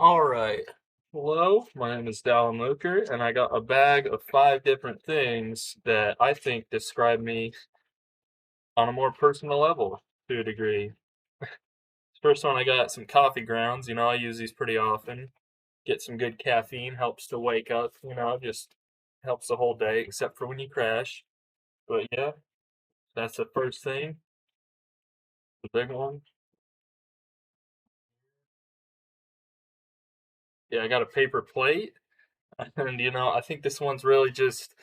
All right. Hello, my name is Dallon Luker, and I got a bag of five different things that I think describe me on a more personal level to a degree. First one, I got some coffee grounds. I use these pretty often. Get some good caffeine, helps to wake up, just helps the whole day, except for when you crash. But yeah, that's the first thing, the big one. Yeah, I got a paper plate, and I think this one's really just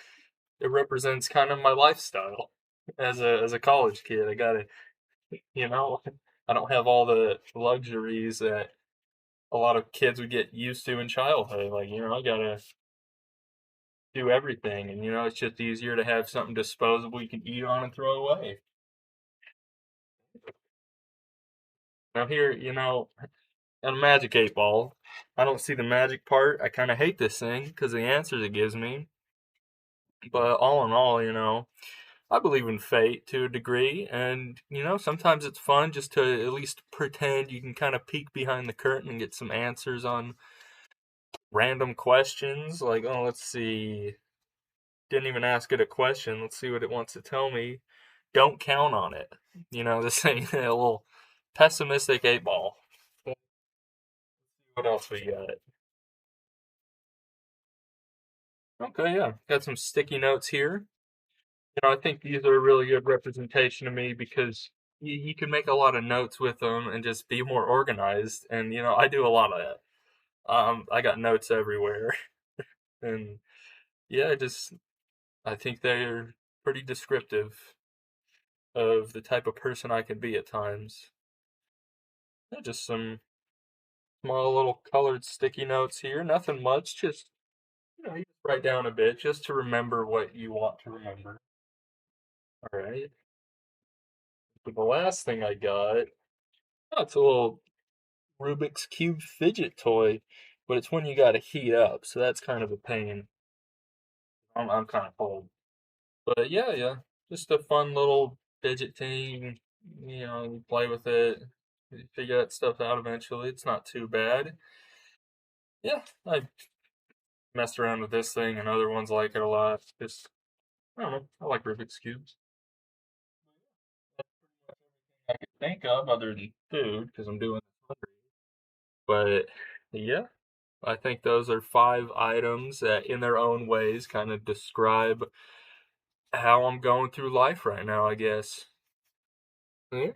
it represents kind of my lifestyle as a college kid. I gotta, you know, I don't have all the luxuries that a lot of kids would get used to in childhood. Like, I gotta do everything, and it's just easier to have something disposable you can eat on and throw away. Now here, got a magic 8 ball. I don't see the magic part. I kind of hate this thing because the answers it gives me. But all in all, I believe in fate to a degree, and sometimes it's fun just to at least pretend you can kind of peek behind the curtain and get some answers on random questions. Like, oh, let's see, didn't even ask it a question. Let's see what it wants to tell me. Don't count on it. This ain't a little pessimistic 8 ball. What else we got? Okay, yeah, got some sticky notes here. I think these are a really good representation of me because you can make a lot of notes with them and just be more organized. And I do a lot of that. I got notes everywhere, and yeah, I think they're pretty descriptive of the type of person I can be at times. Yeah, just some small little colored sticky notes here. Nothing much. Just you just write down a bit just to remember what you want to remember. All right. But the last thing I got, oh, it's a little Rubik's Cube fidget toy, but it's one you got to heat up, so that's kind of a pain. I'm kind of cold, but yeah, yeah, just a fun little fidget thing. You play with it, you figure that stuff out eventually. It's not too bad. Yeah, I messed around with this thing and other ones like it a lot. Just I don't know, I like Rubik's cubes. I could think of other than food because I'm doing, but yeah. I think those are five items that, in their own ways, kind of describe how I'm going through life right now, I guess. Yeah.